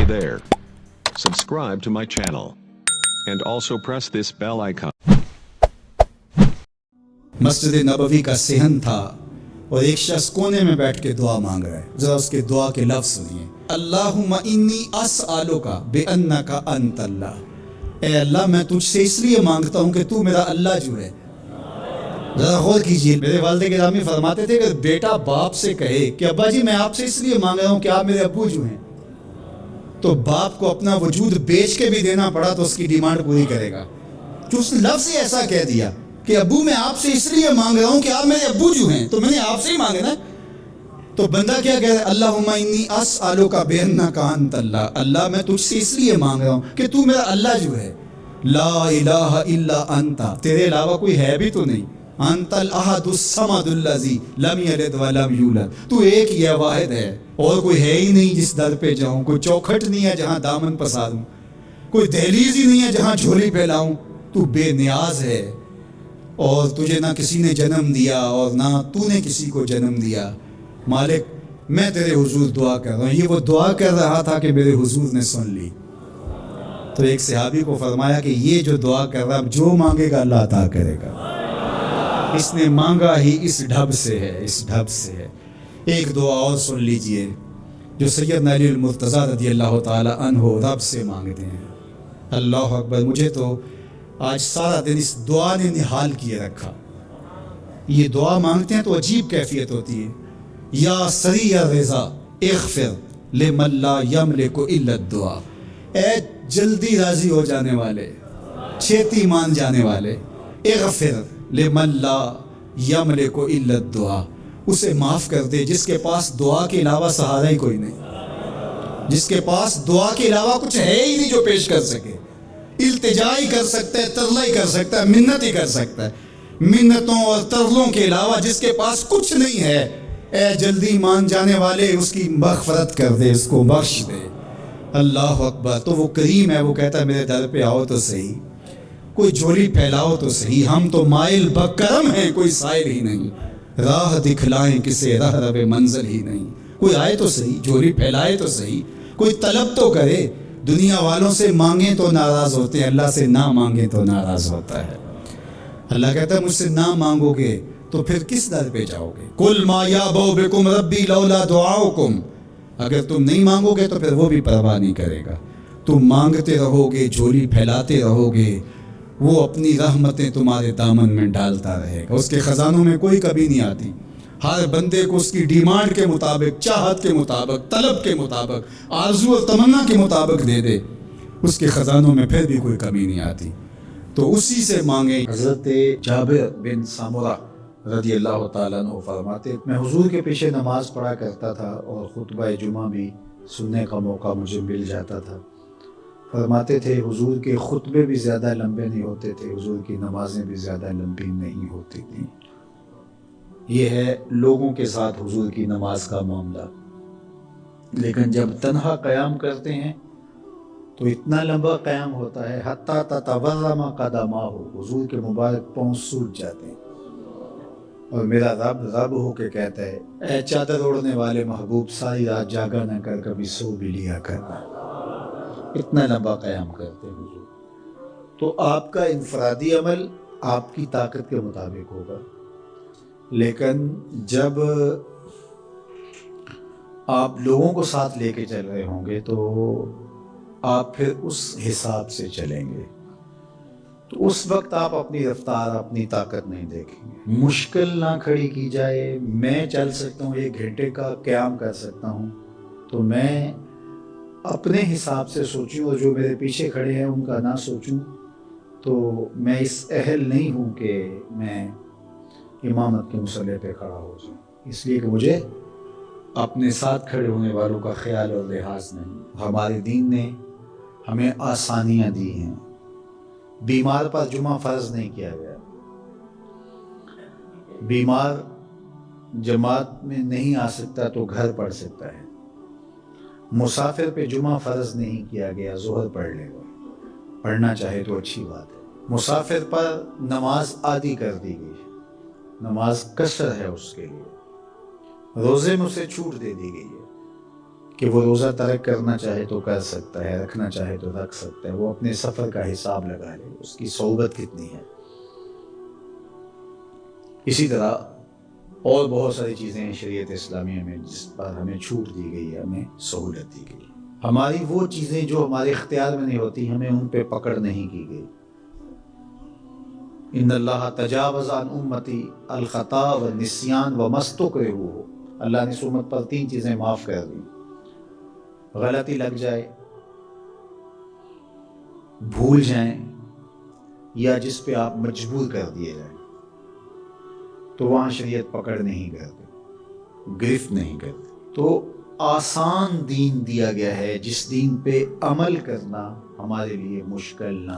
Hey there. Subscribe to my channel. And also press this bell icon. मस्जिद नबवी का सेहन था और एक शख्स कोने में बैठ के दुआ मांग रहा है। जरा उसके दुआ के लफ्ज सुनिए। अल्लाहुम्मा इन्नी अस्अलुका बिअन्नका अंतल्लाह। ए अल्लाह, मैं तुझसे इसलिए मांगता हूँ कि तू मेरा अल्लाह जो है। जरा गौर कीजिए, मेरे वालिद गिरामी फरमाते थे कि बेटा बाप से कहे कि अब्बा जी मैं आपसे इसलिए मांग रहा हूँ कि आप मेरे अब्बू जो हैं, तो बाप को अपना वजूद बेच के भी देना पड़ा तो उसकी डिमांड पूरी करेगा। जो उसने लफ्ज ही ऐसा कह दिया कि अब्बू मैं आपसे इसलिए मांग रहा हूँ कि आप मेरे अब्बू जो हैं, तो मैंने आपसे ही मांगे ना। तो बंदा क्या कह रहा है? अल्लाहुम्मा इन्नी अस्अलुका बिअन्नका अंतल्लाह। अल्लाह, मैं तुझसे इसलिए मांग रहा हूँ कि तू मेरा अल्लाह जो है। ला इलाहा इल्ला अंता, तेरे अलावा कोई है भी तो नहीं। अंतल अहदुस समदुल्लज़ी लम यलिद व लम यूलद, तू एक ही है, वाहिद है, और कोई है ही नहीं जिस दर पे जाऊं। कोई चौखट नहीं है जहां दामन पसारूं, कोई दहलीज ही नहीं है जहां झोली फैलाऊं। तू बेनियाज है और तुझे ना किसी ने जन्म दिया और ना तूने किसी को जन्म दिया। मालिक, मैं तेरे हुजूर दुआ कर रहा हूँ। ये वो दुआ कर रहा था कि मेरे हुजूर ने सुन ली। तो एक सहाबी को फरमाया कि ये जो दुआ कर रहा है, जो मांगेगा अल्लाह अता करेगा। इसने मांगा ही इस ढब से है, इस ढब से है। एक दुआ और सुन लीजिए जो सैयदना अली मुर्तज़ा रज़ियल्लाहु ताला अन्हु रब से मांगते हैं। अल्लाह अकबर, मुझे तो आज सारा दिन इस दुआ ने निहाल किए रखा। ये दुआ मांगते हैं तो अजीब कैफियत होती है। या सरिया रज़ा इग़फ़िर लिमन ला यमलिकु इल्ला दुआ। ए जल्दी राजी हो जाने वाले, छेती मान जाने वाले, इग़फ़िर लिमन ला यमलिकु इल्ला दुआ, उसे माफ़ कर दे जिसके पास दुआ के अलावा सहारा ही कोई नहीं, जिसके पास दुआ के अलावा कुछ है ही नहीं जो पेश कर सके। इल्तिजा ही कर सकता है, तरला ही कर सकता है, मिन्नत ही कर सकता है। मिन्नतों और तरलों के अलावा जिसके पास कुछ नहीं है, ए जल्दी मान जाने वाले, उसकी मग़फ़रत कर दे, उसको बख्श दे। अल्लाह अकबर। तो वो करीम है, वो कहता है मेरे दर पे आओ तो सही, कोई झोली फैलाओ तो सही। हम तो माइल बकरम हैं, कोई साइल ही नहीं। राह दिखलाएं किसे, राह रवे मंजिल ही नहीं। कोई आए तो सही, झोली फैलाए तो सही, कोई तलब तो करे। दुनिया वालों से मांगे तो नाराज होते हैं, अल्लाह से ना मांगे तो नाराज होता है। अल्लाह कहता है मुझसे ना मांगोगे तो फिर किस दर पे जाओगे? कुल मा याबू बिकुम रब्बी लौला दुआउकुम, अगर तुम नहीं मांगोगे तो फिर वो भी परवाह नहीं करेगा। तुम मांगते रहोगे, झोली फैलाते रहोगे, वो अपनी रहमतें तुम्हारे दामन में डालता रहेगा। उसके ख़जानों में कोई कभी नहीं आती। हर बंदे को उसकी डिमांड के मुताबिक, चाहत के मुताबिक, तलब के मुताबिक, आरज़ू और तमन्ना के मुताबिक दे दे, उसके ख़जानों में फिर भी कोई कमी नहीं आती। तो उसी से मांगे। हज़रत जाबिर बिन सामुरा रज़ियल्लाहु ताला अन्हु फरमाते, मैं हुजूर के पीछे नमाज पढ़ा करता था और खुतबा जुमा भी सुनने का मौका मुझे मिल जाता था। फरमाते थे हुजूर के खुतबे भी ज़्यादा लंबे नहीं होते थे, हुजूर की नमाजें भी ज़्यादा लंबी नहीं होती थी। ये है लोगों के साथ हुजूर की नमाज का मामला। लेकिन जब तन्हा क़याम करते हैं तो इतना लंबा क़याम होता है, हत्ता ततवर्रमा क़दमाहु, हुजूर के मुबारक पाँव सूज जाते हैं। और मेरा रब रब हो के कहता है, ए चादर ओढ़ने वाले महबूब, सारी रात जागा न कर, कभी सो भी लिया करना। इतना लंबा क़याम करते हैं हुजूर। तो आपका इनफरादी अमल आपकी ताकत के मुताबिक होगा, लेकिन जब आप लोगों को साथ लेके चल रहे होंगे तो आप फिर उस हिसाब से चलेंगे। तो उस वक्त आप अपनी रफ्तार, अपनी ताकत नहीं देखेंगे। मुश्किल ना खड़ी की जाए, मैं चल सकता हूँ, 1 घंटे का क़याम कर सकता हूँ, तो मैं अपने हिसाब से सोचूं और जो मेरे पीछे खड़े हैं उनका ना सोचूं, तो मैं इस अहल नहीं हूं कि मैं इमामत के मुसल्ले पे खड़ा हो जाऊं। इसलिए कि मुझे अपने साथ खड़े होने वालों का ख्याल और लिहाज नहीं। हमारे दीन ने हमें आसानियां दी हैं। बीमार पर जुमा फ़र्ज नहीं किया गया। बीमार जमात में नहीं आ सकता तो घर पढ़ सकता है। मुसाफिर पे जुमा फ़र्ज नहीं किया गया, ज़ोहर पढ़ लेगा, पढ़ना चाहे तो अच्छी बात है। मुसाफिर पर नमाज आदी कर दी गई है, नमाज कसर है उसके लिए। रोज़े में उसे छूट दे दी गई है کہ وہ روزہ ترک کرنا چاہے تو کر سکتا ہے، رکھنا چاہے تو رکھ سکتا ہے، وہ اپنے سفر کا حساب لگا لے اس کی صحبت کتنی ہے۔ اسی طرح اور بہت ساری چیزیں ہیں شریعت اسلامیہ میں جس پر ہمیں چھوٹ دی گئی ہے، ہمیں سہولت دی گئی ہے۔ ہماری وہ چیزیں جو ہمارے اختیار میں نہیں ہوتی، ہمیں ان پہ پکڑ نہیں کی گئی۔ ان اللہ تجاوز عن امتی الخطا والنسیان وما استکرہوا، اللہ نے اس امت پر 3 چیزیں معاف کر دی: غلطی لگ جائے، بھول جائیں، یا جس پہ آپ مجبور کر دیے جائیں، تو وہاں شریعت پکڑ نہیں کرتی، گرفت نہیں کرتی۔ تو آسان دین دیا گیا ہے جس دین پہ عمل کرنا ہمارے لیے مشکل نہ